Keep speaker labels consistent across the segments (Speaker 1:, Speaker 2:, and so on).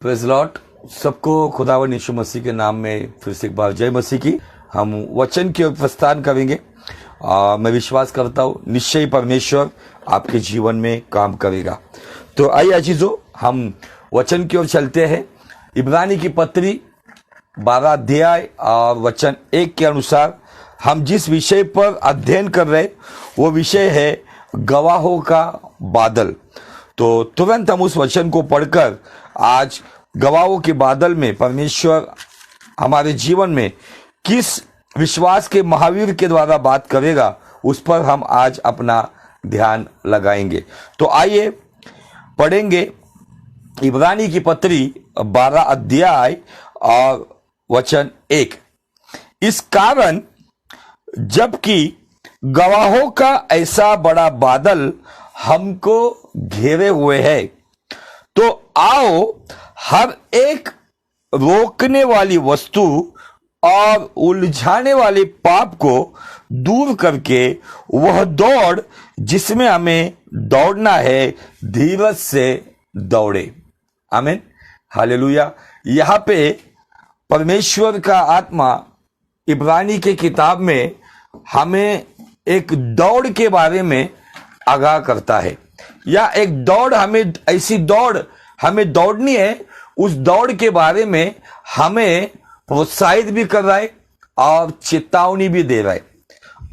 Speaker 1: Praise Lord. सबको खुदावंद यीशु मसीह के नाम में फिर से एक बार जय मसीह की। हम वचन की ओर प्रस्थान करेंगे। मैं विश्वास करता हूँ निश्चय परमेश्वर आपके जीवन में काम करेगा। तो आइए अजीजों, हम वचन की ओर चलते हैं। इब्रानी की पत्री 12 अध्याय और वचन 1 के अनुसार हम जिस विषय पर अध्ययन कर रहे वो विषय है गवाहों का बादल। तो तुरंत हम उस वचन को पढ़कर आज गवाहों के बादल में परमेश्वर हमारे जीवन में किस विश्वास के महावीर के द्वारा बात करेगा उस पर हम आज अपना ध्यान लगाएंगे। तो आइए पढ़ेंगे इब्रानी की पत्री 12 अध्याय और वचन 1। इस कारण जबकि गवाहों का ऐसा बड़ा बादल हमको घेरे हुए है, तो आओ हर एक रोकने वाली वस्तु और उलझाने वाले पाप को दूर करके वह दौड़ जिसमें हमें दौड़ना है धीरज से दौड़े। आमीन, हालेलुया। यहाँ पे परमेश्वर का आत्मा इब्रानी के किताब में हमें एक दौड़ के बारे में आगाह करता है, या एक दौड़ हमें ऐसी दौड़ हमें दौड़नी है, उस दौड़ के बारे में हमें प्रोत्साहित भी कर रहा है और चेतावनी भी दे रहा है।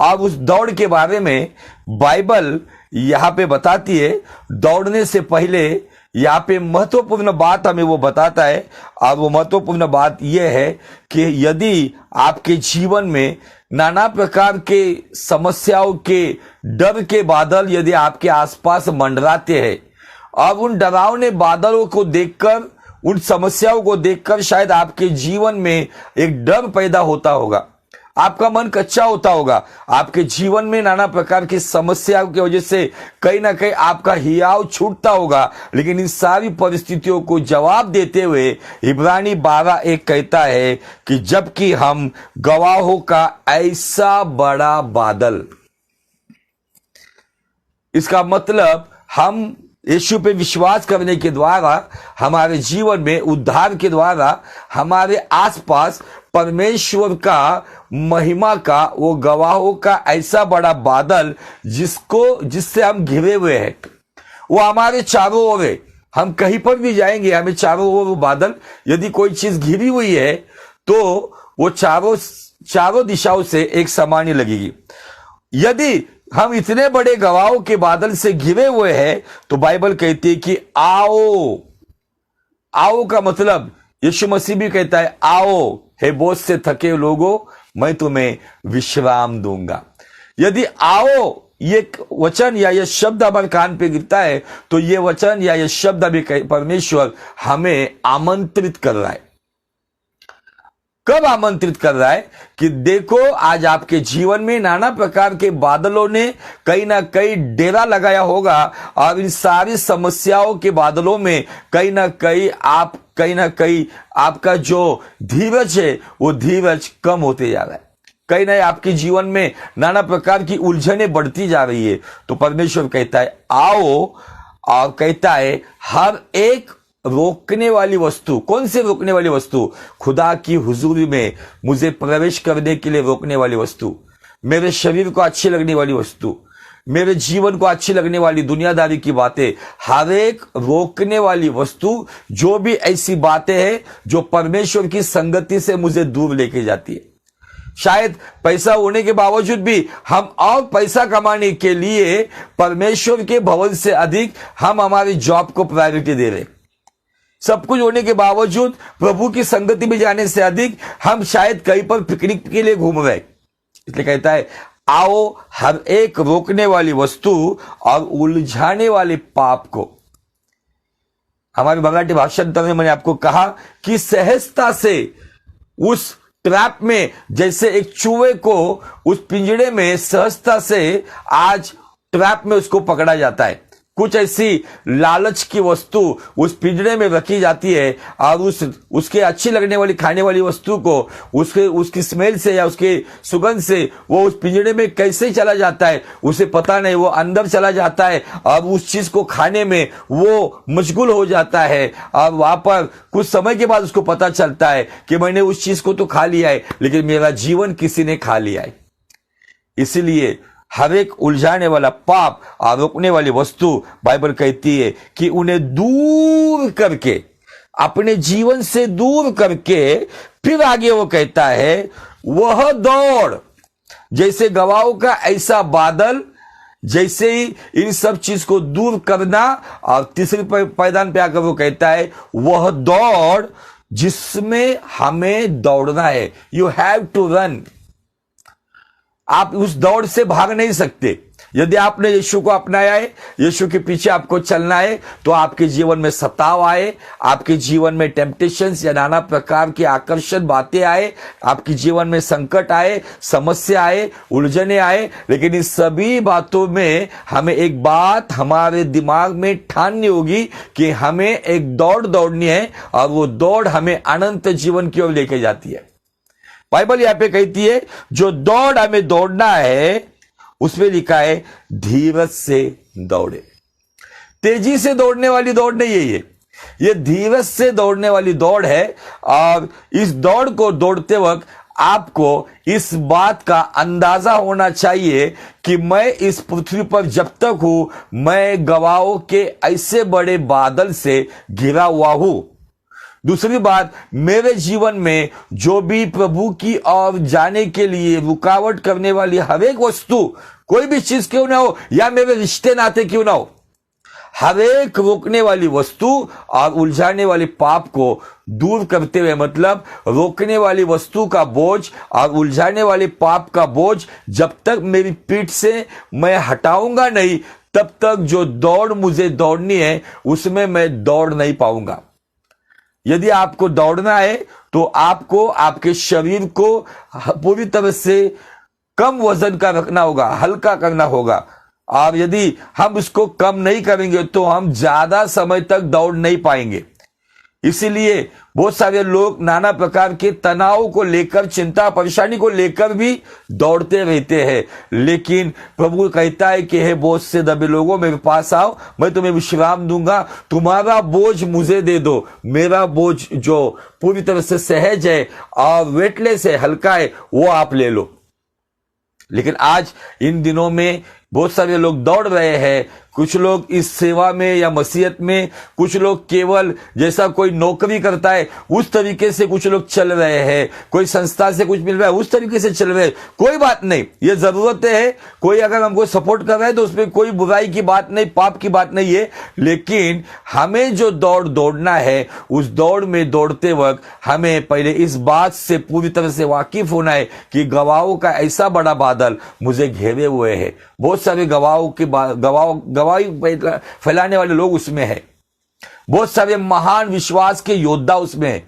Speaker 1: और उस दौड़ के बारे में बाइबल यहाँ पे बताती है। दौड़ने से पहले यहाँ पे महत्वपूर्ण बात हमें वो बताता है, और वो महत्वपूर्ण बात यह है कि यदि आपके जीवन में नाना प्रकार के समस्याओं के डर के बादल यदि आपके आसपास मंडराते हैं, और उन डरावने बादलों को देखकर, उन समस्याओं को देखकर शायद आपके जीवन में एक डर पैदा होता होगा, आपका मन कच्चा होता होगा, आपके जीवन में नाना प्रकार की समस्याओं की वजह से कहीं ना कहीं आपका हियाव छूटता होगा। लेकिन इन सारी परिस्थितियों को जवाब देते हुए इब्रानी 12:1 कहता है कि जबकि हम गवाहों का ऐसा बड़ा बादल, इसका मतलब हम यीशु पे विश्वास करने के द्वारा हमारे जीवन में उद्धार के द्वारा हमारे आसपास परमेश्वर का महिमा का वो गवाहों का ऐसा बड़ा बादल जिससे हम घिरे हुए हैं, वो हमारे चारों ओर है। हम कहीं पर भी जाएंगे, हमें चारों ओर वो बादल, यदि कोई चीज घिरी हुई है तो वो चारों दिशाओं से एक समान ही लगेगी। यदि हम इतने बड़े गवाहों के बादल से घिरे हुए हैं तो बाइबल कहती है कि आओ। आओ का मतलब यीशु मसीह भी कहता है, आओ हे बोझ से थके लोगों, मैं तुम्हें विश्राम दूंगा। यदि आओ ये वचन या ये शब्द हमारे कान पे गिरता है तो ये वचन या ये शब्द अभी परमेश्वर हमें आमंत्रित कर रहा है। कब आमंत्रित कर रहा है? कि देखो आज आपके जीवन में नाना प्रकार के बादलों ने कहीं ना कहीं डेरा लगाया होगा, और इन सारी समस्याओं के बादलों में कहीं ना कहीं आपका जो धीरज है वो धीरज कम होते जा रहा है। कहीं ना आपके जीवन में नाना प्रकार की उलझनें बढ़ती जा रही है। तो परमेश्वर कहता है आओ, और कहता है हर एक रोकने वाली वस्तु। कौन सी रोकने वाली वस्तु? खुदा की हुजूरी में मुझे प्रवेश करने के लिए रोकने वाली वस्तु, मेरे शरीर को अच्छी लगने वाली वस्तु, मेरे जीवन को अच्छी लगने वाली दुनियादारी की बातें, हर एक रोकने वाली वस्तु, जो भी ऐसी बातें हैं जो परमेश्वर की संगति से मुझे दूर लेके जाती है। शायद पैसा होने के बावजूद भी हम और पैसा कमाने के लिए परमेश्वर के भवन से अधिक हम हमारी जॉब को प्रायोरिटी दे रहे। सब कुछ होने के बावजूद प्रभु की संगति में जाने से अधिक हम शायद कहीं पर पिकनिक के लिए घूम रहे। इसलिए कहता है आओ हर एक रोकने वाली वस्तु और उलझाने वाले पाप को। हमारे मराठी भाषांतर में मैंने आपको कहा कि सहजता से उस ट्रैप में, जैसे एक चूहे को उस पिंजड़े में सहजता से आज ट्रैप में उसको पकड़ा जाता है, कुछ ऐसी लालच की वस्तु उस पिंजरे में रखी जाती है और उसके अच्छी लगने वाली खाने वाली वस्तु को उसकी स्मेल से या उसके सुगंध से वो उस पिंजरे में कैसे चला जाता है उसे पता नहीं, वो अंदर चला जाता है और उस चीज को खाने में वो मशगूल हो जाता है और वहां पर कुछ समय के बाद उसको पता चलता है कि मैंने उस चीज को तो खा लिया है लेकिन मेरा जीवन किसी ने खा लिया है। इसीलिए हर एक उलझाने वाला पाप और रोकने वाली वस्तु बाइबल कहती है कि उन्हें दूर करके, अपने जीवन से दूर करके फिर आगे वो कहता है वह दौड़ जैसे गवाहों का ऐसा बादल, जैसे ही इन सब चीज को दूर करना। और तीसरे पायदान पे आकर वो कहता है वह दौड़ जिसमें हमें दौड़ना है। You have to run. आप उस दौड़ से भाग नहीं सकते। यदि आपने यीशु को अपनाया है, यीशु के पीछे आपको चलना है, तो आपके जीवन में सताव आए, आपके जीवन में टेम्पटेशंस या नाना प्रकार की आकर्षण बातें आए, आपके जीवन में संकट आए, समस्या आए, उलझने आए, लेकिन इस सभी बातों में हमें एक बात हमारे दिमाग में ठाननी होगी कि हमें एक दौड़ दौड़नी है और वो दौड़ हमें अनंत जीवन की ओर लेके जाती है। बाइबल यहां पे कहती है जो दौड़ हमें दौड़ना है उसमें लिखा है धीरज से दौड़े। तेजी से दौड़ने वाली दौड़ नहीं है ये धीरज से दौड़ने वाली दौड़ है। और इस दौड़ को दौड़ते वक्त आपको इस बात का अंदाजा होना चाहिए कि मैं इस पृथ्वी पर जब तक हूं, मैं गवाहों के ऐसे बड़े बादल से घिरा हुआ हूं। दूसरी बात, मेरे जीवन में जो भी प्रभु की ओर जाने के लिए रुकावट करने वाली हर एक वस्तु, कोई भी चीज क्यों ना हो या मेरे रिश्ते नाते क्यों ना हो, हर एक रोकने वाली वस्तु और उलझाने वाली पाप को दूर करते हुए, मतलब रोकने वाली वस्तु का बोझ और उलझाने वाले पाप का बोझ जब तक मेरी पीठ से मैं हटाऊंगा नहीं, तब तक जो दौड़ मुझे दौड़नी है उसमें मैं दौड़ नहीं पाऊंगा। यदि आपको दौड़ना है तो आपको आपके शरीर को पूरी तरह से कम वजन का रखना होगा, हल्का करना होगा। और यदि हम इसको कम नहीं करेंगे तो हम ज्यादा समय तक दौड़ नहीं पाएंगे। इसीलिए बहुत सारे लोग नाना प्रकार के तनाव को लेकर, चिंता परेशानी को लेकर भी दौड़ते रहते हैं, लेकिन प्रभु कहता है कि हे बोझ से दबे लोगों मेरे पास आओ, मैं तुम्हें विश्राम दूंगा, तुम्हारा बोझ मुझे दे दो, मेरा बोझ जो पूरी तरह से सहज है और वेटलेस है, हल्का है, वो आप ले लो। लेकिन आज इन दिनों में बहुत सारे लोग दौड़ रहे हैं। कुछ लोग इस सेवा में या मसीहत में, कुछ लोग केवल जैसा कोई नौकरी करता है उस तरीके से कुछ लोग चल रहे हैं, कोई संस्था से कुछ मिल रहा है उस तरीके से चल रहे हैं। कोई बात नहीं, ये जरूरतें है, कोई अगर हमको सपोर्ट कर रहा है तो उसमें कोई बुराई की बात नहीं, पाप की बात नहीं है। लेकिन हमें जो दौड़ दौड़ना है, उस दौड़ में दौड़ते वक्त हमें पहले इस बात से पूरी तरह से वाकिफ होना है कि गवाहों का ऐसा बड़ा बादल मुझे घेरे हुए है। बहुत सारे गवाही फैलाने वाले लोग उसमें है, बहुत सारे महान विश्वास के योद्धा उसमें है,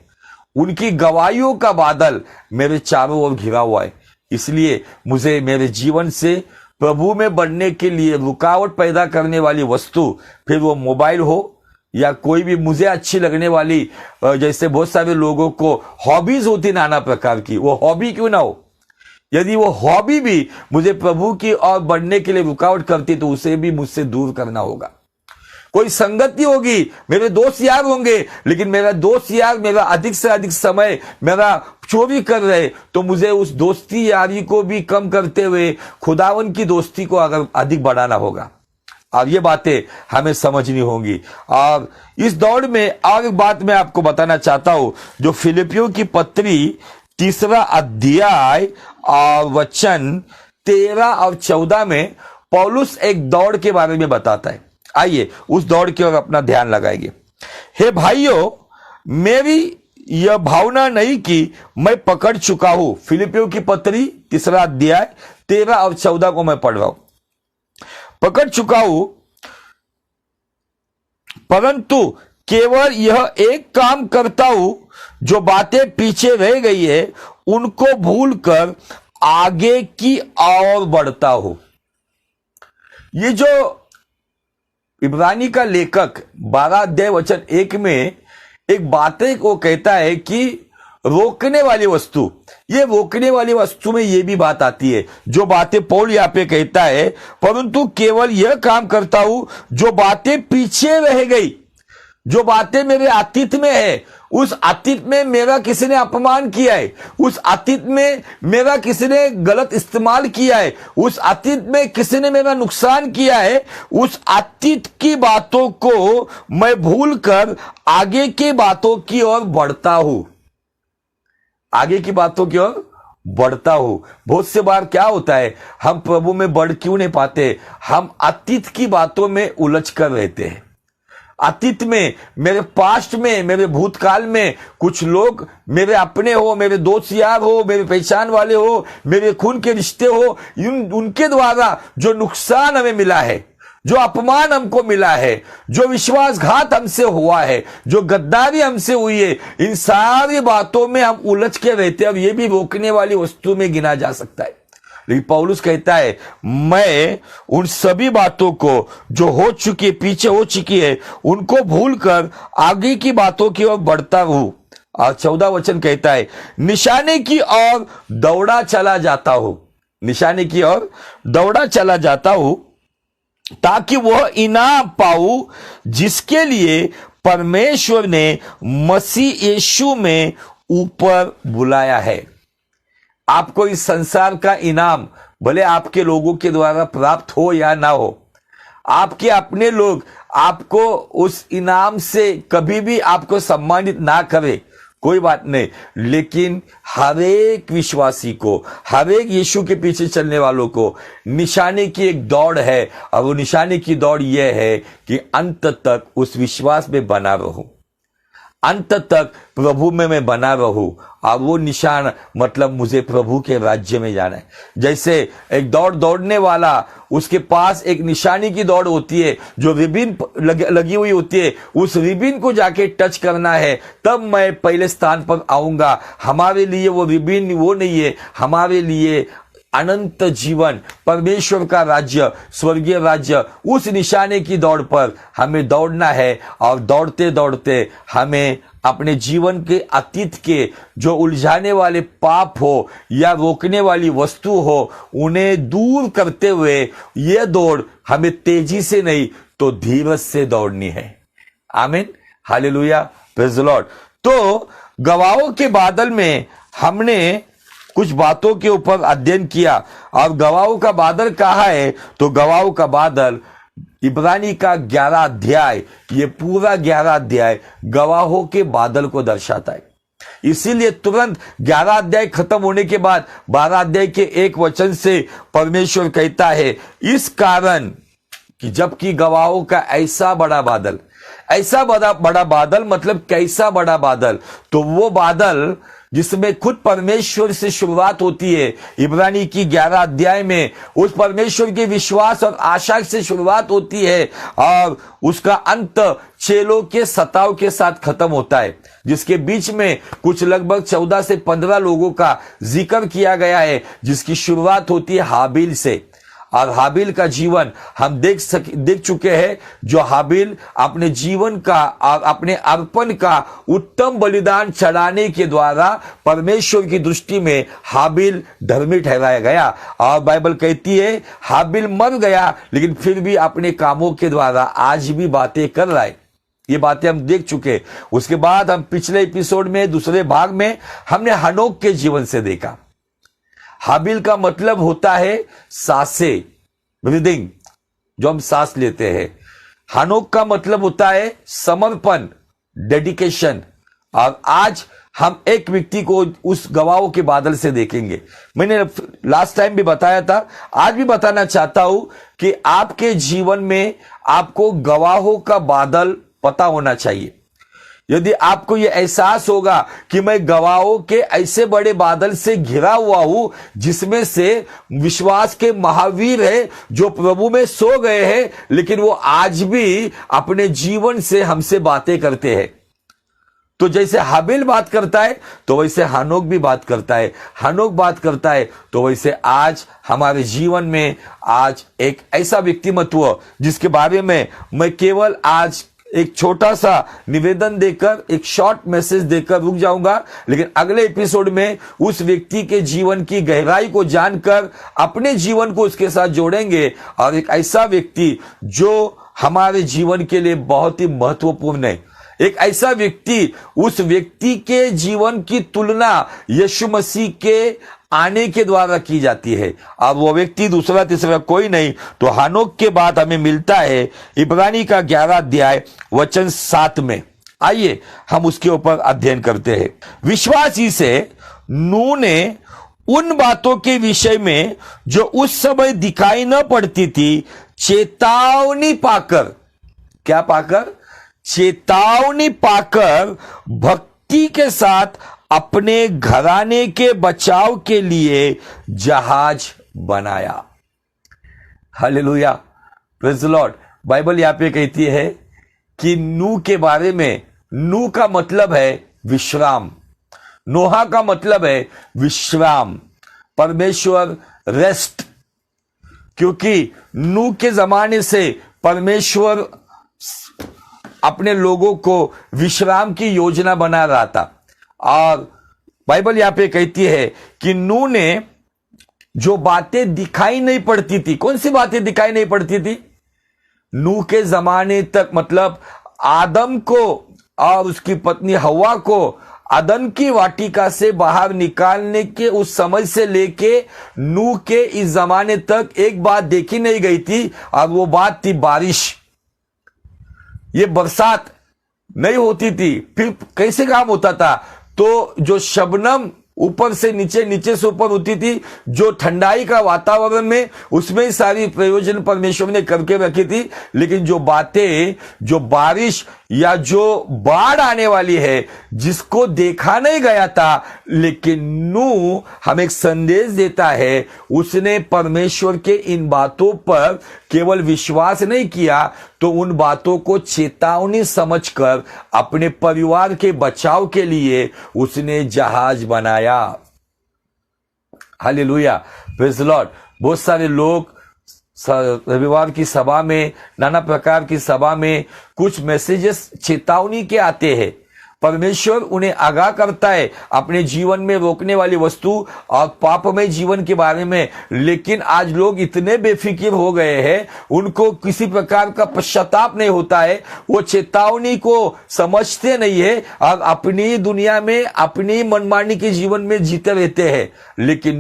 Speaker 1: उनकी गवाहियों का बादल मेरे चारों ओर घिरा हुआ है। इसलिए मुझे मेरे जीवन से प्रभु में बढ़ने के लिए रुकावट पैदा करने वाली वस्तु, फिर वो मोबाइल हो या कोई भी मुझे अच्छी लगने वाली, जैसे बहुत सारे लोगों को हॉबीज होती नाना प्रकार की, वो हॉबी क्यों ना हो, यदि वो हॉबी भी मुझे प्रभु की ओर बढ़ने के लिए रुकावट करती तो उसे भी मुझसे दूर करना होगा। कोई संगति होगी, मेरे दोस्त यार होंगे, लेकिन मेरा दोस्त यार मेरा अधिक से अधिक समय मेरा चोरी कर रहे, तो मुझे उस दोस्ती यारी को भी कम करते हुए खुदावन की दोस्ती को अगर अधिक बढ़ाना होगा। और ये बातें हमें समझनी होंगी। और इस दौड़ में और एक बात मैं आपको बताना चाहता हूं, जो फिलिपियों की पत्री 3 अध्याय और वचन 13 और 14 में पौलुस एक दौड़ के बारे में बताता है। आइए उस दौड़ की ओर अपना ध्यान लगाएंगे। हे भाइयों, मेरी यह भावना नहीं कि मैं पकड़ चुका हूं। फिलिपियों की पत्री 3 अध्याय 13 और 14 को मैं पढ़ रहा हूं। पकड़ चुका हूं, परंतु केवल यह एक काम करता हूं, जो बातें पीछे रह गई है उनको भूलकर आगे की ओर बढ़ता हूं। ये जो इब्रानी का लेखक 12 अध्याय वचन 1 में एक बातें को कहता है कि रोकने वाली वस्तु, ये रोकने वाली वस्तु में ये भी बात आती है, जो बातें पौल यहां पे कहता है, परंतु केवल यह काम करता हूं जो बातें पीछे रह गई, जो बातें मेरे अतीत में है, उस अतीत में मेरा किसी ने अपमान किया है, उस अतीत में मेरा किसी ने गलत इस्तेमाल किया है, उस अतीत में किसी ने मेरा नुकसान किया है, उस अतीत की बातों को मैं भूलकर आगे की बातों की ओर बढ़ता हूं, आगे की बातों की ओर बढ़ता हूं। बहुत से बार क्या होता है, हम प्रभु में बढ़ क्यों नहीं पाते, हम अतीत की बातों में उलझ कर रहते हैं। अतीत में, मेरे पास्ट में, मेरे भूतकाल में कुछ लोग मेरे अपने हो, मेरे दोस्त यार हो, मेरे पहचान वाले हो, मेरे खून के रिश्ते हो, उनके द्वारा जो नुकसान हमें मिला है, जो अपमान हमको मिला है, जो विश्वासघात हमसे हुआ है, जो गद्दारी हमसे हुई है, इन सारी बातों में हम उलझ के रहते हैं। अब ये भी रोकने वाली वस्तु में गिना जा सकता है। लेकिन पौलुस कहता है, मैं उन सभी बातों को जो हो चुकी, पीछे हो चुकी है, उनको भूलकर आगे की बातों की ओर बढ़ता हूं। और 14 वचन कहता है, निशाने की ओर दौड़ा चला जाता हूं, निशाने की ओर दौड़ा चला जाता हूं, ताकि वह इनाम पाऊं जिसके लिए परमेश्वर ने मसीह यीशु में ऊपर बुलाया है। आपको इस संसार का इनाम भले आपके लोगों के द्वारा प्राप्त हो या ना हो, आपके अपने लोग आपको उस इनाम से कभी भी आपको सम्मानित ना करे, कोई बात नहीं, लेकिन हर एक विश्वासी को, हर एक यीशु के पीछे चलने वालों को निशाने की एक दौड़ है, और वो निशाने की दौड़ यह है कि अंत तक उस विश्वास में बना रहूं, अंत तक प्रभु में मैं बना रहूं। और वो निशान मतलब मुझे प्रभु के राज्य में जाना है। जैसे एक दौड़ने वाला, उसके पास एक निशानी की दौड़ होती है, जो रिबिन लगी हुई होती है, उस रिबिन को जाके टच करना है, तब मैं पहले स्थान पर आऊंगा। हमारे लिए वो रिबिन वो नहीं है, हमारे लिए अनंत जीवन, परमेश्वर का राज्य, स्वर्गीय राज्य, उस निशाने की दौड़ पर हमें दौड़ना है। और दौड़ते दौड़ते हमें अपने जीवन के अतीत के जो उलझाने वाले पाप हो या रोकने वाली वस्तु हो, उन्हें दूर करते हुए यह दौड़ हमें तेजी से नहीं तो धीरज से दौड़नी है। आमीन, हालेलुया, प्रेज द लॉर्ड। तो गवाहों के बादल में हमने कुछ बातों के ऊपर अध्ययन किया। और गवाहों का बादल कहा है, तो गवाहों का बादल इब्रानी का 11 अध्याय, ये पूरा 11 अध्याय गवाहों के बादल को दर्शाता है। इसीलिए तुरंत 11 अध्याय खत्म होने के बाद 12 अध्याय के 1 वचन से परमेश्वर कहता है, इस कारण कि जबकि गवाहों का ऐसा बड़ा बादल, ऐसा बड़ा बादल मतलब कैसा बड़ा बादल, तो वो बादल जिसमें खुद परमेश्वर से शुरुआत होती है। इब्रानी की 11 अध्याय में उस परमेश्वर के विश्वास और आशा से शुरुआत होती है, और उसका अंत चेलों के सताव के साथ खत्म होता है, जिसके बीच में कुछ लगभग 14 से 15 लोगों का जिक्र किया गया है, जिसकी शुरुआत होती है हाबिल से। और हाबिल का जीवन हम देख चुके हैं, जो हाबिल अपने जीवन का और अपने अर्पण का उत्तम बलिदान चढ़ाने के द्वारा परमेश्वर की दृष्टि में हाबिल धर्मी ठहराया गया। और बाइबल कहती है हाबिल मर गया, लेकिन फिर भी अपने कामों के द्वारा आज भी बातें कर रहा है। ये बातें हम देख चुके। उसके बाद हम पिछले एपिसोड में दूसरे भाग में हमने हनोक के जीवन से देखा। हाबिल का मतलब होता है सांसें, ब्रीदिंग, जो हम सांस लेते हैं। हनोक का मतलब होता है समर्पण, डेडिकेशन। और आज हम एक व्यक्ति को उस गवाहों के बादल से देखेंगे। मैंने लास्ट टाइम भी बताया था, आज भी बताना चाहता हूं कि आपके जीवन में आपको गवाहों का बादल पता होना चाहिए। यदि आपको यह एहसास होगा कि मैं गवाहों के ऐसे बड़े बादल से घिरा हुआ हूं, जिसमें से विश्वास के महावीर है, जो प्रभु में सो गए हैं, लेकिन वो आज भी अपने जीवन से हमसे बातें करते हैं, तो जैसे हाबिल बात करता है तो वैसे हनोक भी बात करता है, हनोक बात करता है तो वैसे आज हमारे जीवन में आज एक ऐसा व्यक्तिमत्व जिसके बारे में मैं केवल आज एक छोटा सा निवेदन देकर, एक शॉर्ट मैसेज देकर रुक जाऊंगा, लेकिन अगले एपिसोड में उस व्यक्ति के जीवन की गहराई को जानकर अपने जीवन को उसके साथ जोड़ेंगे। और एक ऐसा व्यक्ति जो हमारे जीवन के लिए बहुत ही महत्वपूर्ण है, एक ऐसा व्यक्ति, उस व्यक्ति के जीवन की तुलना यीशु मसीह के आने के द्वारा की जाती है। अब वो व्यक्ति दूसरा तीसरा कोई नहीं, तो हनोक के बाद हमें मिलता है इब्रानी का 11 अध्याय वचन 7 में। आइए हम उसके ऊपर अध्ययन करते हैं। विश्वास ही से नूह ने उन बातों के विषय में जो उस समय दिखाई न पड़ती थी चेतावनी पाकर, क्या पाकर? चेतावनी पाकर भक्ति के साथ अपने घराने के बचाव के लिए जहाज बनाया। Hallelujah, praise the Lord. Bible यहां पे कहती है कि नूह के बारे में, नूह का मतलब है विश्राम, नोहा का मतलब है विश्राम, परमेश्वर रेस्ट। क्योंकि नूह के जमाने से परमेश्वर अपने लोगों को विश्राम की योजना बना रहा था। और बाइबल यहां पे कहती है कि नूह ने जो बातें दिखाई नहीं पड़ती थी, कौन सी बातें दिखाई नहीं पड़ती थी? नूह के जमाने तक, मतलब आदम को और उसकी पत्नी हवा को अदन की वाटिका से बाहर निकालने के उस समय से लेके नूह के इस जमाने तक एक बात देखी नहीं गई थी, और वो बात थी बारिश। ये बरसात नहीं होती थी, फिर कैसे काम होता था? तो जो शबनम ऊपर से नीचे, नीचे से ऊपर होती थी, जो ठंडाई का वातावरण में, उसमें ही सारी प्रयोजन परमेश्वर ने करके रखी थी। लेकिन जो बातें, जो बारिश या जो बाढ़ आने वाली है, जिसको देखा नहीं गया था, लेकिन नूह हमें एक संदेश देता है। उसने परमेश्वर के इन बातों पर केवल विश्वास नहीं किया, तो उन बातों को चेतावनी समझकर अपने परिवार के बचाव के लिए उसने जहाज बनाया। Hallelujah, praise the Lord. बहुत सारे लोग रविवार की सभा में, नाना प्रकार की सभा में कुछ मैसेजेस चेतावनी के आते हैं। परमेश्वर उन्हें आगाह करता है अपने जीवन में रोकने वाली वस्तु और पापमय जीवन के बारे में, लेकिन आज लोग इतने बेफिक्र हो गए हैं, उनको किसी प्रकार का पश्चाताप नहीं होता है, वो चेतावनी को समझते नहीं है और अपनी दुनिया में अपनी मनमानी के जीवन में जीते रहते हैं। लेकिन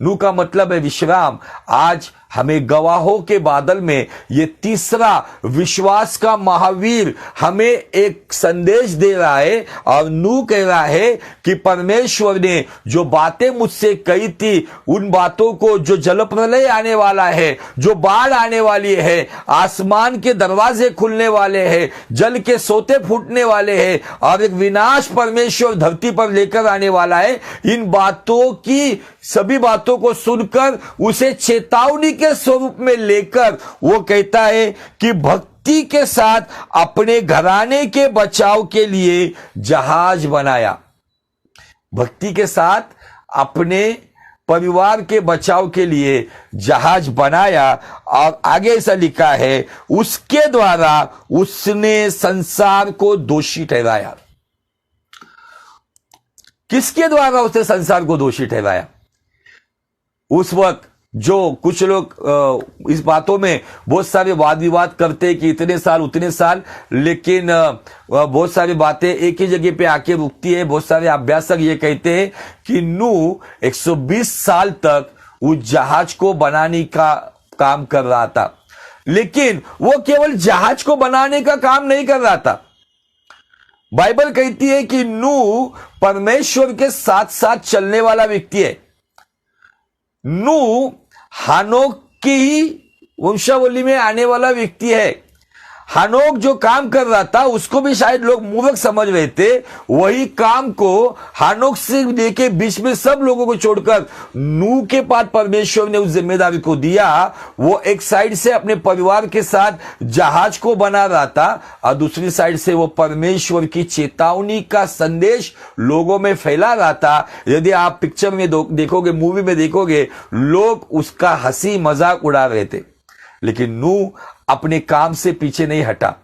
Speaker 1: नूह का मतलब है विश्राम। आज हमें गवाहों के बादल में ये तीसरा विश्वास का महावीर हमें एक संदेश दे रहा है, और नूह कह रहा है कि परमेश्वर ने जो बातें मुझसे कही थी, उन बातों को, जो जलप्रलय आने वाला है, जो बाढ़ आने वाली है, आसमान के दरवाजे खुलने वाले हैं, जल के सोते फूटने वाले हैं, और एक विनाश परमेश्वर धरती पर लेकर आने वाला है, इन बातों की, सभी बातों को सुनकर उसे चेतावनी के स्वरूप में लेकर वो कहता है कि भक्ति के साथ अपने घराने के बचाव के लिए जहाज बनाया। भक्ति के साथ अपने परिवार के बचाव के लिए जहाज बनाया। और आगे ऐसा लिखा है, उसके द्वारा उसने संसार को दोषी ठहराया। किसके द्वारा उसने संसार को दोषी ठहराया? उस वक्त जो कुछ लोग इस बातों में बहुत सारे वाद विवाद करते हैं कि इतने साल उतने साल, लेकिन बहुत सारी बातें एक ही जगह पे आके रुकती है। बहुत सारे अभ्यासक ये कहते हैं कि नूह 120 साल तक उस जहाज को बनाने का काम कर रहा था, लेकिन वो केवल जहाज को बनाने का काम नहीं कर रहा था। बाइबल कहती है कि नूह परमेश्वर के साथ साथ चलने वाला व्यक्ति है। नूह हनोक की ही वंशावली में आने वाला व्यक्ति है। हनोक जो काम कर रहा था उसको भी शायद लोग मूर्ख समझ रहे थे, वही काम को हनोक से लेके बीच में सब लोगों को छोड़कर नूह के पास परमेश्वर ने उस जिम्मेदारी को दिया। वो एक साइड से अपने परिवार के साथ जहाज को बना रहा था और दूसरी साइड से वो परमेश्वर की चेतावनी का संदेश लोगों में फैला रहा था। यदि आप पिक्चर में देखोगे, मूवी में देखोगे, लोग उसका हंसी मजाक उड़ा रहे थे, लेकिन नूह अपने काम से पीछे नहीं हटा।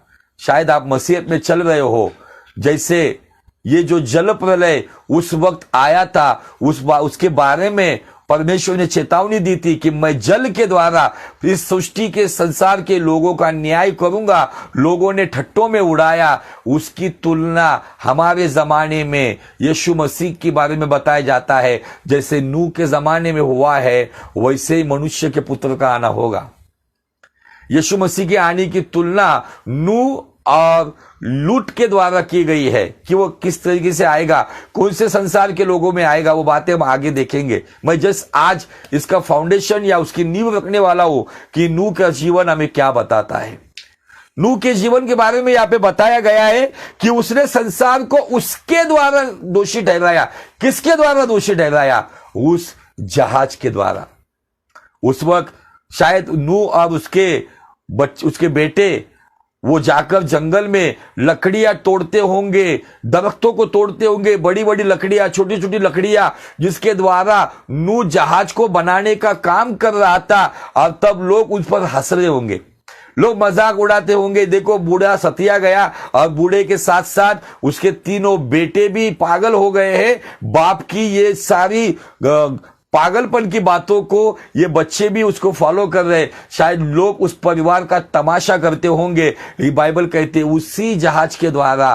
Speaker 1: शायद आप मसीहत में चल रहे हो, जैसे ये जो जल प्रलय उस वक्त आया था, उसके बारे में परमेश्वर ने चेतावनी दी थी कि मैं जल के द्वारा इस सृष्टि के संसार के लोगों का न्याय करूंगा। लोगों ने ठट्टों में उड़ाया। उसकी तुलना हमारे जमाने में यीशु मसीह के बारे में बताया जाता है। जैसे नूह के जमाने में हुआ है, वैसे ही मनुष्य के पुत्र का आना होगा। यीशु मसीह के आने की तुलना नूह और लूत के द्वारा की गई है कि वो किस तरीके से आएगा, कौन से संसार के लोगों में आएगा, वो बातें हम आगे देखेंगे। मैं जस्ट आज इसका फाउंडेशन या उसकी नींव रखने वाला हूं कि नूह का जीवन हमें क्या बताता है। नूह के जीवन के बारे में यहां पे बताया गया है कि उसने संसार को उसके द्वारा दोषी ठहराया। किसके द्वारा दोषी ठहराया? उस जहाज के द्वारा। उस वक्त शायद नूह और उसके बेटे वो जाकर जंगल में लकड़ियां तोड़ते होंगे, दरख्तों को तोड़ते होंगे, बड़ी बड़ी लकड़ियां, छोटी छोटी लकड़ियां, जिसके द्वारा नूह जहाज को बनाने का काम कर रहा था। और तब लोग उस पर हंस रहे होंगे, लोग मजाक उड़ाते होंगे। देखो, बूढ़ा सतिया गया और बूढ़े के साथ साथ उसके तीनों बेटे भी पागल हो गए हैं। बाप की ये सारी पागलपन की बातों को ये बच्चे भी उसको फॉलो कर रहे। शायद लोग उस परिवार का तमाशा करते होंगे। ये बाइबल कहते उसी जहाज के द्वारा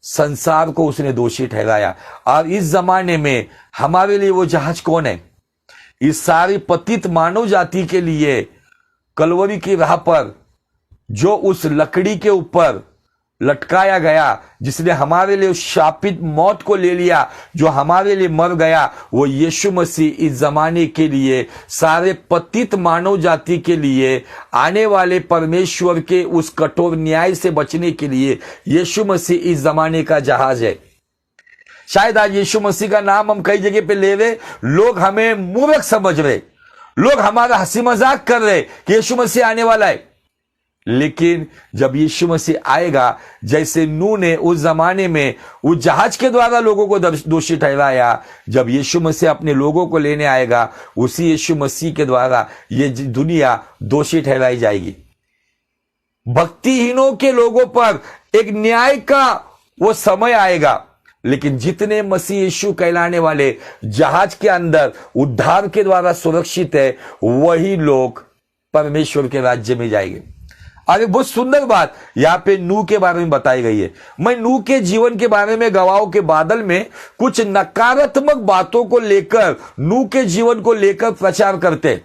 Speaker 1: संसार को उसने दोषी ठहराया। और इस जमाने में हमारे लिए वो जहाज कौन है? इस सारी पतित मानव जाति के लिए कलवरी की राह पर जो उस लकड़ी के ऊपर लटकाया गया, जिसने हमारे लिए शापित मौत को ले लिया, जो हमारे लिए मर गया, वो यीशु मसीह इस जमाने के लिए, सारे पतित मानव जाति के लिए, आने वाले परमेश्वर के उस कठोर न्याय से बचने के लिए यीशु मसीह इस जमाने का जहाज है। शायद आज यीशु मसीह का नाम हम कई जगह पे ले रहे, लोग हमें मूर्ख समझ रहे, लोग हमारा हंसी मजाक कर रहे कि यीशु मसीह आने वाला है। लेकिन जब यीशु मसीह आएगा, जैसे नूह ने उस जमाने में उस जहाज के द्वारा लोगों को दोषी ठहराया, जब यीशु मसीह अपने लोगों को लेने आएगा, उसी यीशु मसीह के द्वारा ये दुनिया दोषी ठहराई जाएगी। भक्तिहीनों के लोगों पर एक न्याय का वो समय आएगा, लेकिन जितने मसीह यीशु कहलाने वाले जहाज के अंदर उद्धार के द्वारा सुरक्षित है, वही लोग परमेश्वर के राज्य में जाएंगे। और एक बहुत सुंदर बात यहां पे नूह के बारे में बताई गई है। मैं नूह के जीवन के बारे में गवाहों के बादल में कुछ नकारात्मक बातों को लेकर, नूह के जीवन को लेकर प्रचार करते,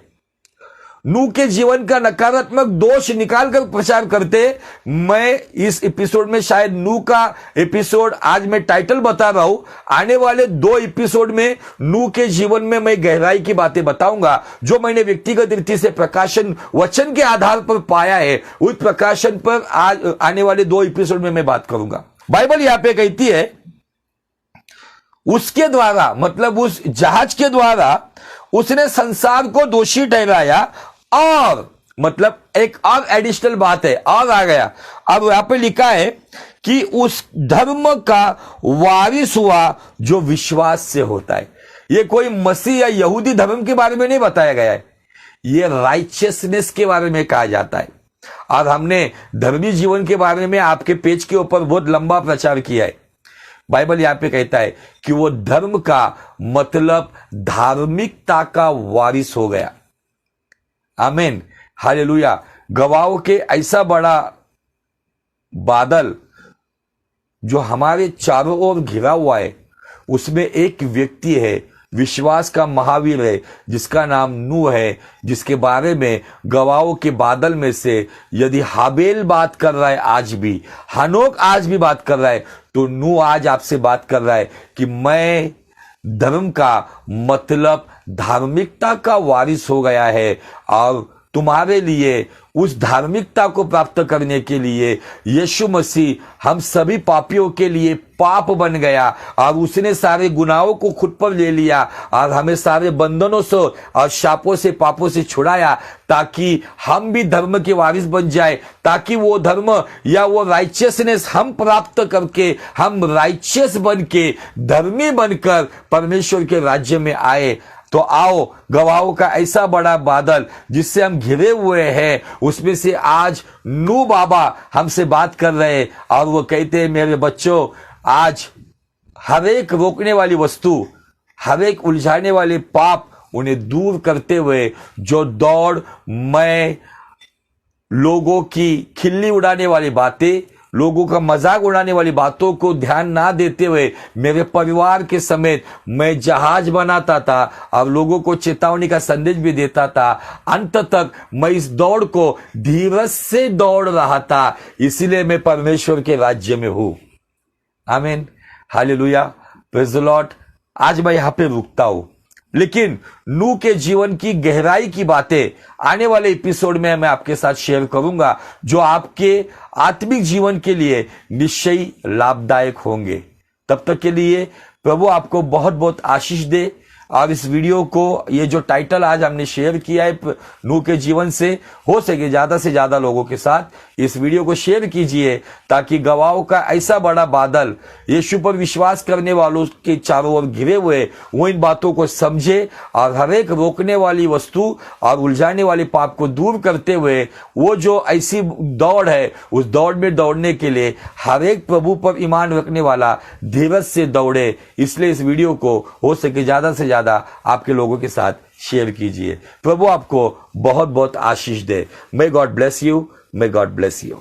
Speaker 1: नूह के जीवन का नकारात्मक दोष निकालकर प्रचार करते। मैं इस एपिसोड में शायद नूह का एपिसोड आज मैं टाइटल बता रहा हूं। आने वाले 2 एपिसोड में नूह के जीवन में मैं गहराई की बातें बताऊंगा, जो मैंने व्यक्तिगत रीति से प्रकाशन वचन के आधार पर पाया है। उस प्रकाशन पर आज आने वाले 2 एपिसोड में मैं बात करूंगा। बाइबल यहां पे कहती है उसके द्वारा, मतलब उस जहाज के द्वारा उसने संसार को दोषी ठहराया। और मतलब एक और एडिशनल बात है, और आ गया। अब यहां पे लिखा है कि उस धर्म का वारिस हुआ जो विश्वास से होता है। ये कोई मसीह या यहूदी धर्म के बारे में नहीं बताया गया है, ये राइचियसनेस के बारे में कहा जाता है। और हमने धर्मी जीवन के बारे में आपके पेज के ऊपर बहुत लंबा प्रचार किया है। बाइबल यहां पे कहता है कि वो धर्म का मतलब धार्मिकता का वारिस हो गया। आमीन, हालेलुया। गवाहों के ऐसा बड़ा बादल जो हमारे चारों ओर घिरा हुआ है, उसमें एक व्यक्ति है, विश्वास का महावीर है, जिसका नाम नूह है, जिसके बारे में गवाहों के बादल में से यदि हाबेल बात कर रहा है आज भी, हनोक आज भी बात कर रहा है, तो नूह आज आपसे बात कर रहा है कि मैं धर्म का मतलब धार्मिकता का वारिस हो गया है। और तुम्हारे लिए उस धार्मिकता को प्राप्त करने के लिए यीशु मसीह हम सभी पापियों के लिए पाप बन गया और उसने सारे गुनाहों को खुद पर ले लिया और हमें सारे बंधनों से और शापों से पापों से छुड़ाया, ताकि हम भी धर्म के वारिस बन जाए, ताकि वो धर्म या वो राइचियसनेस हम प्राप्त करके हम राइचियस बन के धर्मी बनकर परमेश्वर के राज्य में आए। तो आओ गवाहों का ऐसा बड़ा बादल जिससे हम घिरे हुए हैं, उसमें से आज नू बाबा हमसे बात कर रहे हैं और वो कहते हैं, मेरे बच्चों, आज हर एक रोकने वाली वस्तु, हर एक उलझाने वाले पाप उन्हें दूर करते हुए जो दौड़ मैं लोगों की खिल्ली उड़ाने वाली बातें, लोगों का मजाक उड़ाने वाली बातों को ध्यान ना देते हुए मेरे परिवार के समेत मैं जहाज बनाता था और लोगों को चेतावनी का संदेश भी देता था, अंत तक मैं इस दौड़ को धीरज से दौड़ रहा था, इसीलिए मैं परमेश्वर के राज्य में हूं। आमीन, हालेलुया, प्रेज़ द लॉर्ड। आज मैं यहां पे रुकता हूं, लेकिन नूह के जीवन की गहराई की बातें आने वाले एपिसोड में मैं आपके साथ शेयर करूंगा, जो आपके आत्मिक जीवन के लिए निश्चय लाभदायक होंगे। तब तक के लिए प्रभु आपको बहुत बहुत आशीष दे। और इस वीडियो को, ये जो टाइटल आज हमने शेयर किया है नूह के जीवन से सके ज्यादा से ज्यादा लोगों के साथ इस वीडियो को शेयर कीजिए, ताकि गवाहों का ऐसा बड़ा बादल यीशु पर विश्वास करने वालों के चारों ओर घिरे हुए वो इन बातों को समझे और हर एक रोकने वाली वस्तु और उलझाने वाले पाप को दूर करते हुए वो जो ऐसी दौड़ है, उस दौड़ में दौड़ने के लिए हर एक प्रभु पर ईमान रखने वाला धीरज से दौड़े। इसलिए इस वीडियो को हो सके ज्यादा से ज्यादा आपके लोगों के साथ शेयर कीजिए। प्रभु आपको बहुत बहुत आशीष दे। May God bless you, may God bless you.